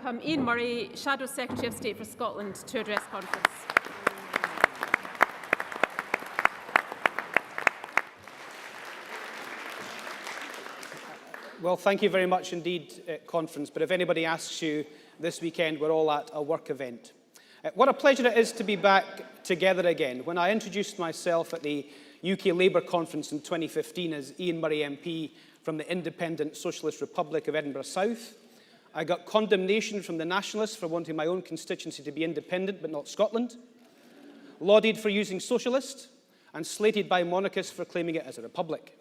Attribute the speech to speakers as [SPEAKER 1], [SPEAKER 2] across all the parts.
[SPEAKER 1] welcome Ian Murray, Shadow Secretary of State for Scotland, to address conference.
[SPEAKER 2] Well, thank you very much indeed, Conference. But if anybody asks you this weekend, we're all at a work event. What a pleasure it is to be back together again. When I introduced myself at the UK Labour Conference in 2015 as Ian Murray MP from the independent Socialist Republic of Edinburgh South, I got condemnation from the Nationalists for wanting my own constituency to be independent but not Scotland, lauded for using socialist, and slated by monarchists for claiming it as a republic.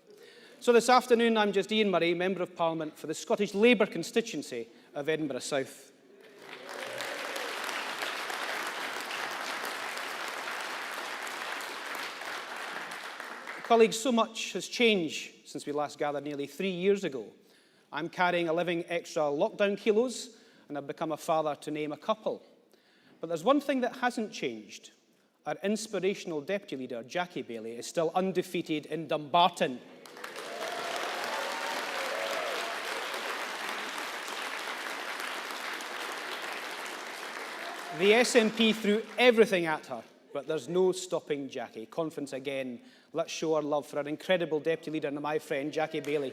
[SPEAKER 2] So this afternoon, I'm just Ian Murray, Member of Parliament for the Scottish Labour constituency of Edinburgh South. Colleagues, so much has changed since we last gathered nearly 3 years ago. I'm carrying 11 extra lockdown kilos, and I've become a father, to name a couple. But there's one thing that hasn't changed. Our inspirational deputy leader, Jackie Baillie, is still undefeated in Dumbarton. The SNP threw everything at her, but there's no stopping Jackie. Conference again, let's show our love for our incredible deputy leader and my friend, Jackie Baillie.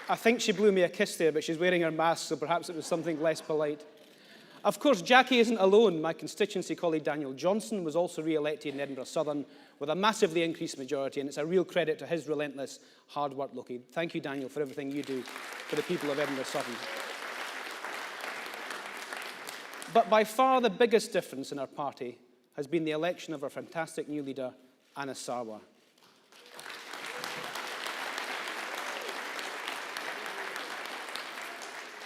[SPEAKER 2] I think she blew me a kiss there, but she's wearing her mask, so perhaps it was something less polite. Of course, Jackie isn't alone. My constituency colleague Daniel Johnson was also re-elected in Edinburgh Southern with a massively increased majority, and it's a real credit to his relentless hard work. Thank you, Daniel, for everything you do for the people of Edinburgh Southern. But by far the biggest difference in our party has been the election of our fantastic new leader, Anas Sarwar.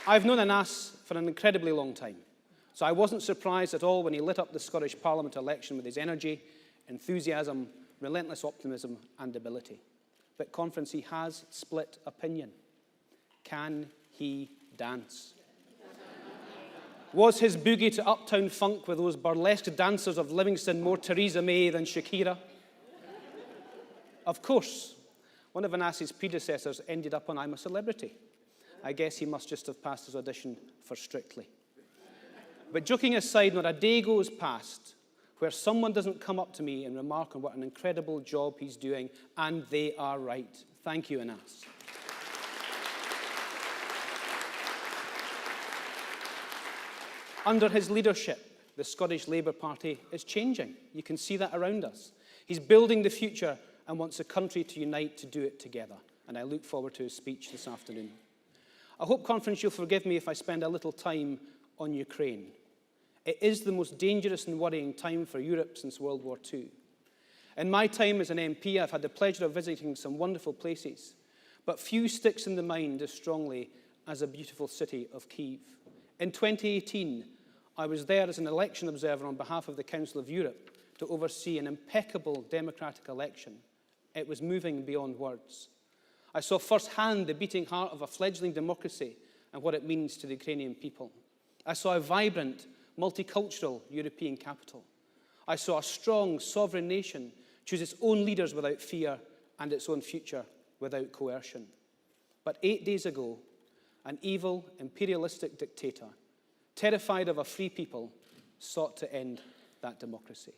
[SPEAKER 2] I've known Anas for an incredibly long time, so I wasn't surprised at all when he lit up the Scottish Parliament election with his energy, enthusiasm, relentless optimism and ability. But Conference, he has split opinion. Can he dance? Was his boogie to Uptown Funk with those burlesque dancers of Livingston more Theresa May than Shakira? Of course, one of Anas's predecessors ended up on I'm a Celebrity. I guess he must just have passed his audition for Strictly. But joking aside, not a day goes past where someone doesn't come up to me and remark on what an incredible job he's doing, and they are right. Thank you, Anas. Under his leadership, the Scottish Labour Party is changing. You can see that around us. He's building the future and wants the country to unite to do it together. And I look forward to his speech this afternoon. I hope, Conference, you'll forgive me if I spend a little time on Ukraine. It is the most dangerous and worrying time for Europe since World War II. In my time as an MP, I've had the pleasure of visiting some wonderful places, but few sticks in the mind as strongly as the beautiful city of Kyiv. In 2018, I was there as an election observer on behalf of the Council of Europe to oversee an impeccable democratic election. It was moving beyond words. I saw firsthand the beating heart of a fledgling democracy and what it means to the Ukrainian people. I saw a vibrant, multicultural European capital. I saw a strong, sovereign nation choose its own leaders without fear and its own future without coercion. But 8 days ago, an evil, imperialistic dictator, terrified of a free people, sought to end that democracy.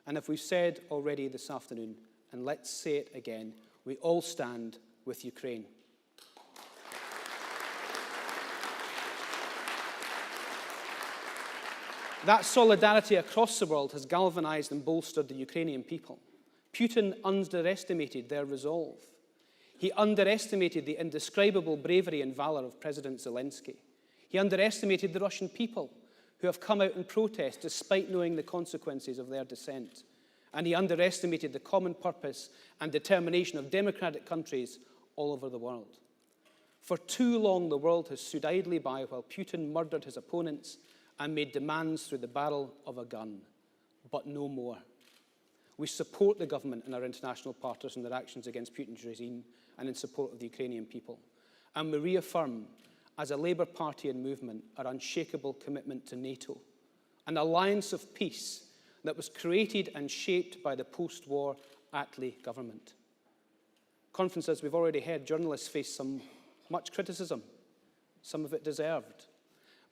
[SPEAKER 2] And if we've said already this afternoon, and let's say it again, we all stand with Ukraine. That solidarity across the world has galvanized and bolstered the Ukrainian people. Putin underestimated their resolve. He underestimated the indescribable bravery and valor of President Zelensky. He underestimated the Russian people who have come out in protest despite knowing the consequences of their dissent. And he underestimated the common purpose and determination of democratic countries all over the world. For too long, the world has stood idly by while Putin murdered his opponents and made demands through the barrel of a gun. But no more. We support the government and our international partners in their actions against Putin's regime and in support of the Ukrainian people. And we reaffirm, as a Labour Party and movement, our unshakable commitment to NATO, an alliance of peace that was created and shaped by the post-war Attlee government. Conference, as we've already heard, journalists face some much criticism, some of it deserved.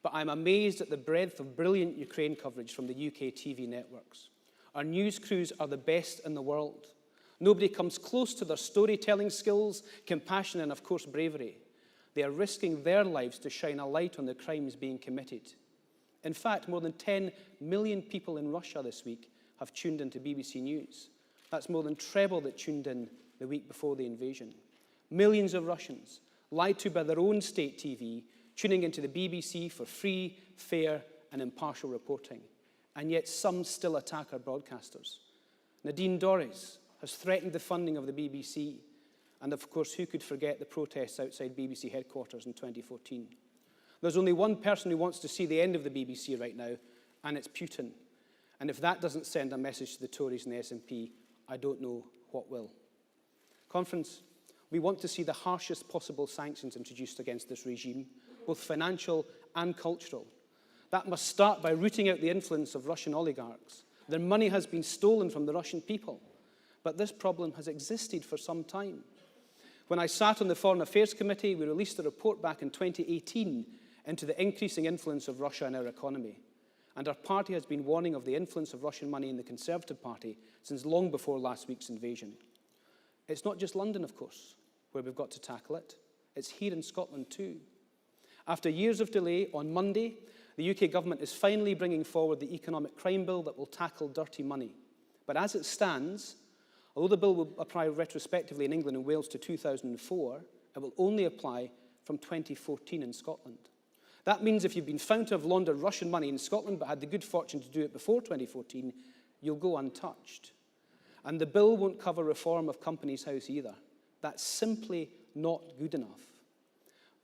[SPEAKER 2] But I'm amazed at the breadth of brilliant Ukraine coverage from the UK TV networks. Our news crews are the best in the world. Nobody comes close to their storytelling skills, compassion, and of course bravery. They are risking their lives to shine a light on the crimes being committed. In fact, more than 10 million people in Russia this week have tuned into BBC News. That's more than treble that tuned in the week before the invasion. Millions of Russians, lied to by their own state TV, tuning into the BBC for free, fair, and impartial reporting. And yet some still attack our broadcasters. Nadine Dorries has threatened the funding of the BBC. And of course, who could forget the protests outside BBC headquarters in 2014? There's only one person who wants to see the end of the BBC right now, and it's Putin. And if that doesn't send a message to the Tories and the SNP, I don't know what will. Conference, we want to see the harshest possible sanctions introduced against this regime, both financial and cultural. That must start by rooting out the influence of Russian oligarchs. Their money has been stolen from the Russian people. But this problem has existed for some time. When I sat on the Foreign Affairs Committee, we released a report back in 2018 into the increasing influence of Russia in our economy. And our party has been warning of the influence of Russian money in the Conservative Party since long before last week's invasion. It's not just London, of course, where we've got to tackle it. It's here in Scotland too. After years of delay, on Monday, the UK government is finally bringing forward the economic crime bill that will tackle dirty money. But as it stands, although the bill will apply retrospectively in England and Wales to 2004, it will only apply from 2014 in Scotland. That means if you've been found to have laundered Russian money in Scotland but had the good fortune to do it before 2014, you'll go untouched. And the bill won't cover reform of Companies House either. That's simply not good enough.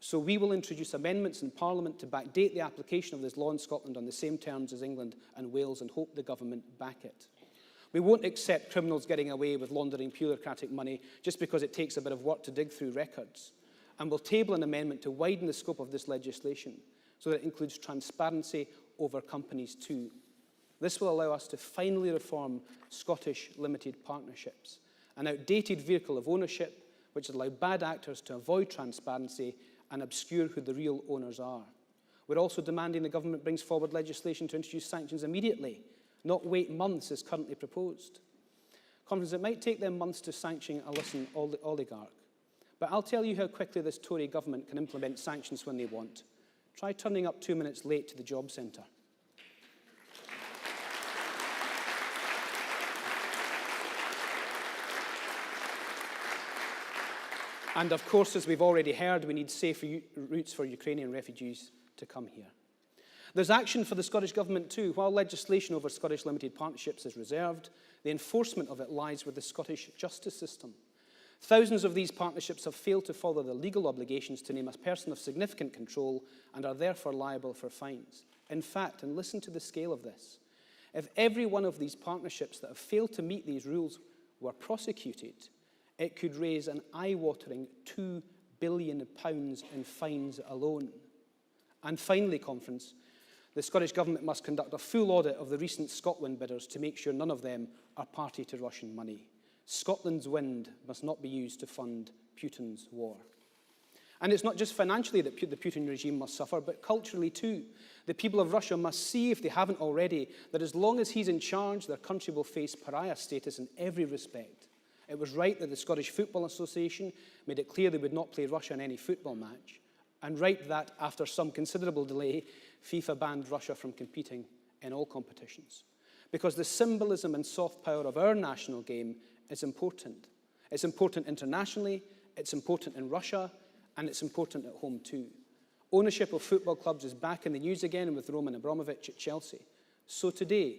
[SPEAKER 2] So we will introduce amendments in Parliament to backdate the application of this law in Scotland on the same terms as England and Wales and hope the government back it. We won't accept criminals getting away with laundering bureaucratic money just because it takes a bit of work to dig through records. And we'll table an amendment to widen the scope of this legislation so that it includes transparency over companies too. This will allow us to finally reform Scottish limited partnerships, an outdated vehicle of ownership which allow bad actors to avoid transparency and obscure who the real owners are. We're also demanding the government brings forward legislation to introduce sanctions immediately, not wait months as currently proposed. Conference, it might take them months to sanction a listen oligarch, but I'll tell you how quickly this Tory government can implement sanctions when they want. Try turning up 2 minutes late to the job centre. And of course, as we've already heard, we need safe routes for Ukrainian refugees to come here. There's action for the Scottish Government too. While legislation over Scottish limited partnerships is reserved, the enforcement of it lies with the Scottish justice system. Thousands of these partnerships have failed to follow the legal obligations to name a person of significant control and are therefore liable for fines. In fact, and listen to the scale of this, if every one of these partnerships that have failed to meet these rules were prosecuted, it could raise an eye-watering £2 billion in fines alone. And finally, Conference, the Scottish Government must conduct a full audit of the recent ScotWind bidders to make sure none of them are party to Russian money. Scotland's wind must not be used to fund Putin's war. And it's not just financially that the Putin regime must suffer, but culturally too. The people of Russia must see, if they haven't already, that as long as he's in charge, their country will face pariah status in every respect. It was right that the Scottish Football Association made it clear they would not play Russia in any football match, and right that, after some considerable delay, FIFA banned Russia from competing in all competitions. Because the symbolism and soft power of our national game is important. It's important internationally, it's important in Russia, and it's important at home too. Ownership of football clubs is back in the news again with Roman Abramovich at Chelsea. So today,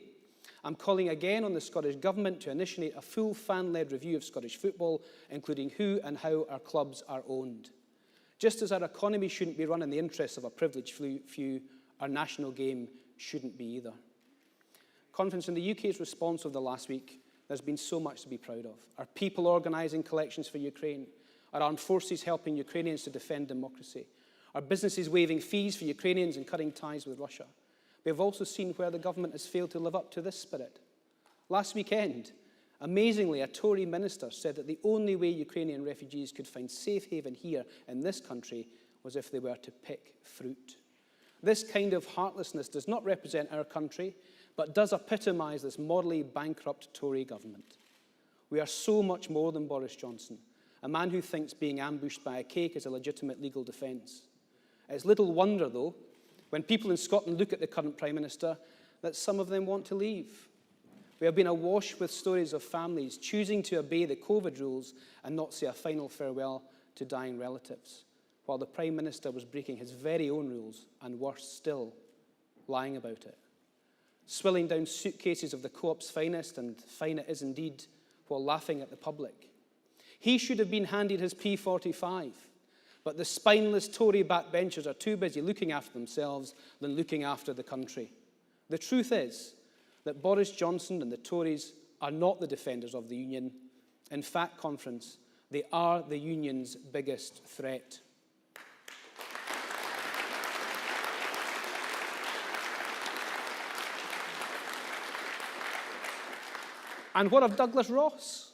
[SPEAKER 2] I'm calling again on the Scottish Government to initiate a full fan-led review of Scottish football, including who and how our clubs are owned. Just as our economy shouldn't be run in the interests of a privileged few, our national game shouldn't be either. Conference, in the UK's response over the last week, there's been so much to be proud of. Our people organising collections for Ukraine, our armed forces helping Ukrainians to defend democracy, our businesses waiving fees for Ukrainians and cutting ties with Russia. We have also seen where the government has failed to live up to this spirit. Last weekend, Amazingly, a Tory minister said that the only way Ukrainian refugees could find safe haven here in this country was if they were to pick fruit. This kind of heartlessness does not represent our country, but does epitomise this morally bankrupt Tory government. We are so much more than Boris Johnson, a man who thinks being ambushed by a cake is a legitimate legal defence. It's little wonder, though, when people in Scotland look at the current Prime Minister, that some of them want to leave. We have been awash with stories of families choosing to obey the COVID rules and not say a final farewell to dying relatives, while the Prime Minister was breaking his very own rules, and worse still, lying about it. Swilling down suitcases of the Co-op's finest, and fine it is indeed, while laughing at the public. He should have been handed his P45, but the spineless Tory backbenchers are too busy looking after themselves than looking after the country. The truth is that Boris Johnson and the Tories are not the defenders of the union. In fact, conference, they are the union's biggest threat. And what of Douglas Ross?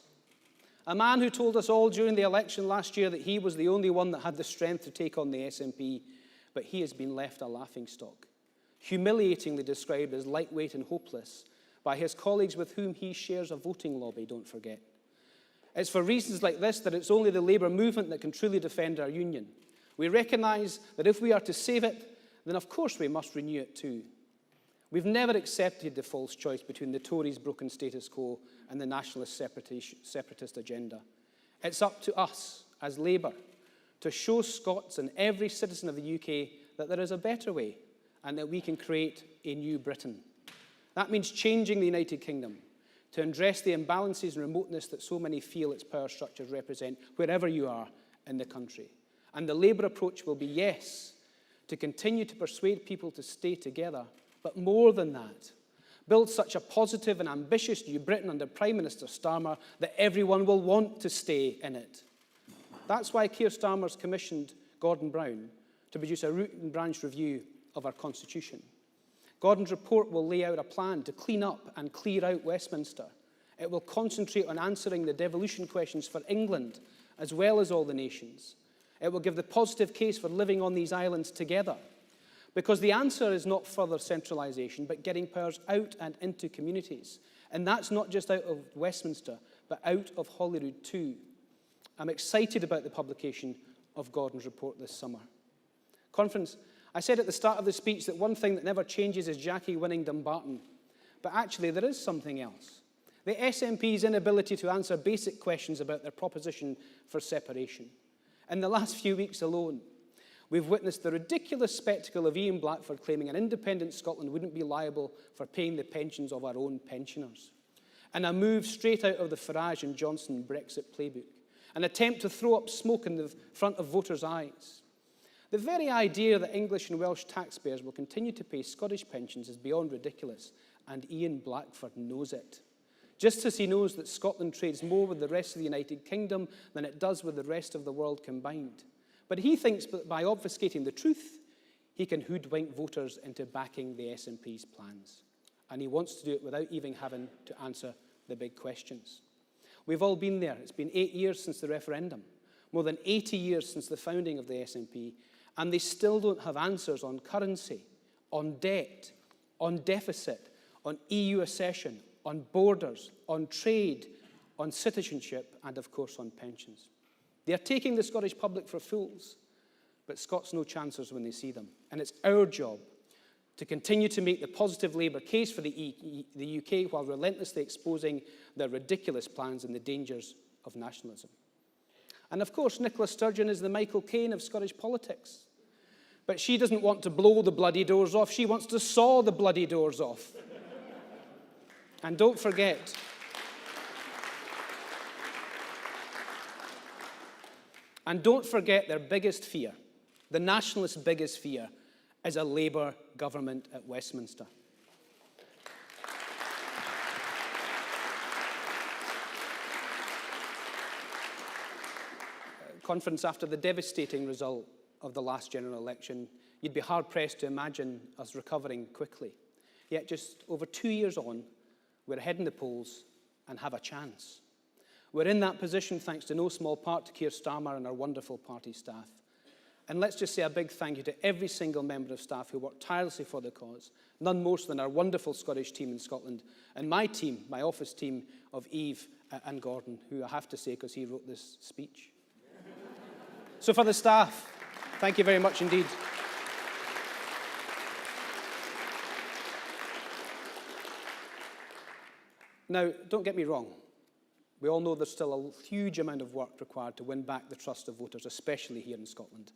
[SPEAKER 2] A man who told us all during the election last year that he was the only one that had the strength to take on the SNP, but he has been left a laughingstock, humiliatingly described as lightweight and hopeless by his colleagues with whom he shares a voting lobby, don't forget. It's for reasons like this that it's only the Labour movement that can truly defend our union. We recognise that if we are to save it, then of course we must renew it too. We've never accepted the false choice between the Tories' broken status quo and the nationalist separatist agenda. It's up to us, as Labour, to show Scots and every citizen of the UK that there is a better way and that we can create a new Britain. That means changing the United Kingdom to address the imbalances and remoteness that so many feel its power structures represent wherever you are in the country. And the Labour approach will be, yes, to continue to persuade people to stay together, but more than that, build such a positive and ambitious new Britain under Prime Minister Starmer that everyone will want to stay in it. That's why Keir Starmer's commissioned Gordon Brown to produce a root and branch review of our constitution. Gordon's report will lay out a plan to clean up and clear out Westminster. It will concentrate on answering the devolution questions for England as well as all the nations. It will give the positive case for living on these islands together. Because the answer is not further centralisation, but getting powers out and into communities. And that's not just out of Westminster, but out of Holyrood too. I'm excited about the publication of Gordon's report this summer. Conference, I said at the start of the speech that one thing that never changes is Jackie winning Dumbarton. But actually, there is something else. The SNP's inability to answer basic questions about their proposition for separation. In the last few weeks alone, we've witnessed the ridiculous spectacle of Ian Blackford claiming an independent Scotland wouldn't be liable for paying the pensions of our own pensioners. And a move straight out of the Farage and Johnson Brexit playbook. An attempt to throw up smoke in the front of voters' eyes. The very idea that English and Welsh taxpayers will continue to pay Scottish pensions is beyond ridiculous, and Ian Blackford knows it. Just as he knows that Scotland trades more with the rest of the United Kingdom than it does with the rest of the world combined. But he thinks that by obfuscating the truth, he can hoodwink voters into backing the SNP's plans. And he wants to do it without even having to answer the big questions. We've all been there. It's been 8 years since the referendum, more than 80 years since the founding of the SNP, and they still don't have answers on currency, on debt, on deficit, on EU accession, on borders, on trade, on citizenship, and of course on pensions. They are taking the Scottish public for fools, but Scots know chancers when they see them. And it's our job to continue to make the positive Labour case for the UK while relentlessly exposing their ridiculous plans and the dangers of nationalism. And of course, Nicola Sturgeon is the Michael Caine of Scottish politics. But she doesn't want to blow the bloody doors off, she wants to saw the bloody doors off. And don't forget, their biggest fear, the nationalists' biggest fear, is a Labour government at Westminster. Conference, after the devastating result of the last general election, you'd be hard-pressed to imagine us recovering quickly. Yet just over 2 years on, we're ahead in the polls and have a chance. We're in that position thanks to no small part to Keir Starmer and our wonderful party staff. And let's just say a big thank you to every single member of staff who worked tirelessly for the cause, none more so than our wonderful Scottish team in Scotland, and my team, my office team of Eve and Gordon, who I have to say because he wrote this speech. So for the staff, thank you very much indeed. Now, don't get me wrong. We all know there's still a huge amount of work required to win back the trust of voters, especially here in Scotland.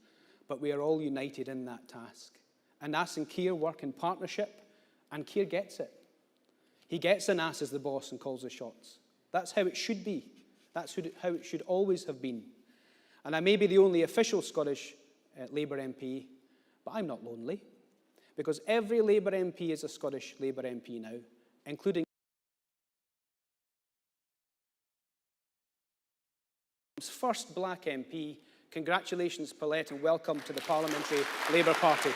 [SPEAKER 2] But we are all united in that task. And Naas and Keir work in partnership, and Keir gets it. He gets the Naas as the boss and calls the shots. That's how it should be. That's how it should always have been. And I may be the only official Scottish Labour MP, but I'm not lonely, because every Labour MP is a Scottish Labour MP now, including first black MP. Congratulations, Paulette, and welcome to the Parliamentary Labour Party.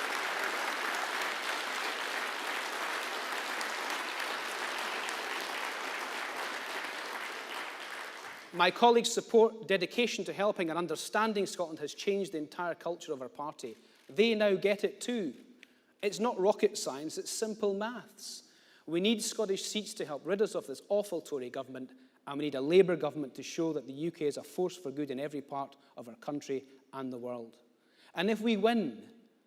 [SPEAKER 2] My colleagues' support, dedication to helping and understanding Scotland has changed the entire culture of our party. They now get it too. It's not rocket science, it's simple maths. We need Scottish seats to help rid us of this awful Tory government, and we need a Labour government to show that the UK is a force for good in every part of our country and the world. And if we win,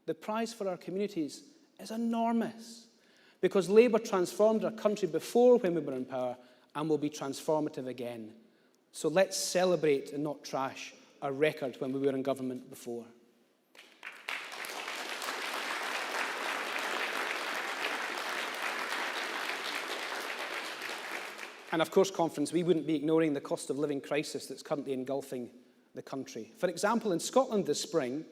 [SPEAKER 2] the prize for our communities is enormous, because Labour transformed our country before when we were in power and will be transformative again. So let's celebrate and not trash our record when we were in government before. And of course, Conference, we wouldn't be ignoring the cost of living crisis that's currently engulfing the country. For example, in Scotland this spring,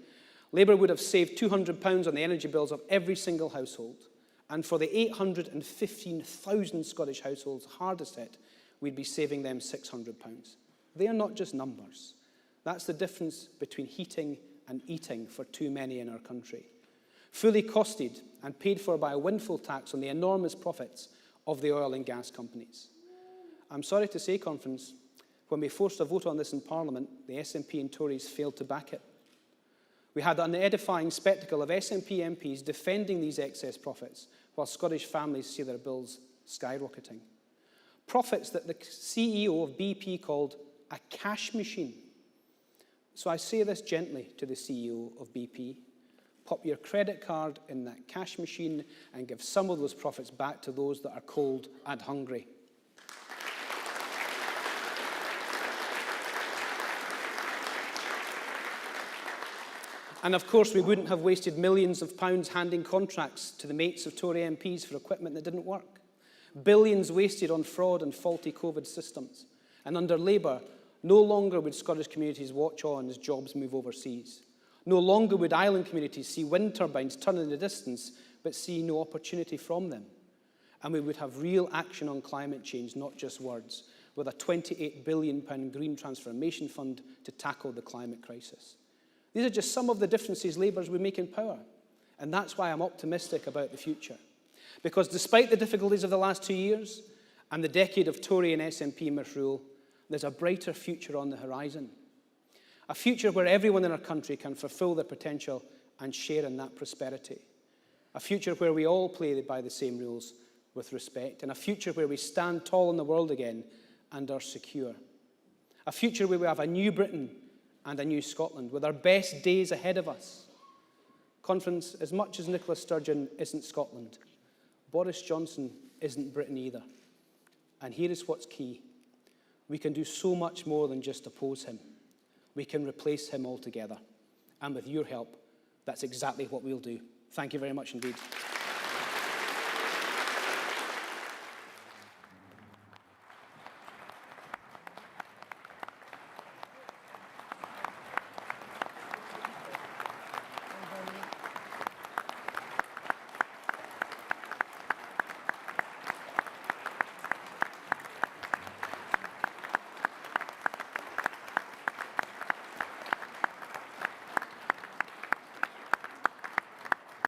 [SPEAKER 2] Labour would have saved £200 on the energy bills of every single household. And for the 815,000 Scottish households hardest hit, we'd be saving them £600. They are not just numbers. That's the difference between heating and eating for too many in our country. Fully costed and paid for by a windfall tax on the enormous profits of the oil and gas companies. I'm sorry to say, Conference, when we forced a vote on this in Parliament, the SNP and Tories failed to back it. We had an edifying spectacle of SNP MPs defending these excess profits, while Scottish families see their bills skyrocketing. Profits that the CEO of BP called a cash machine. So I say this gently to the CEO of BP. Pop your credit card in that cash machine and give some of those profits back to those that are cold and hungry. And of course, we wouldn't have wasted millions of pounds handing contracts to the mates of Tory MPs for equipment that didn't work. Billions wasted on fraud and faulty COVID systems. And under Labour, no longer would Scottish communities watch on as jobs move overseas. No longer would island communities see wind turbines turn in the distance, but see no opportunity from them. And we would have real action on climate change, not just words, with a £28 billion Green Transformation Fund to tackle the climate crisis. These are just some of the differences Labour would make in power. And that's why I'm optimistic about the future. Because despite the difficulties of the last 2 years and the decade of Tory and SNP misrule, there's a brighter future on the horizon. A future where everyone in our country can fulfil their potential and share in that prosperity. A future where we all play by the same rules with respect. And a future where we stand tall in the world again and are secure. A future where we have a new Britain and a new Scotland, with our best days ahead of us. Conference, as much as Nicola Sturgeon isn't Scotland, Boris Johnson isn't Britain either. And here is what's key. We can do so much more than just oppose him. We can replace him altogether. And with your help, that's exactly what we'll do. Thank you very much indeed.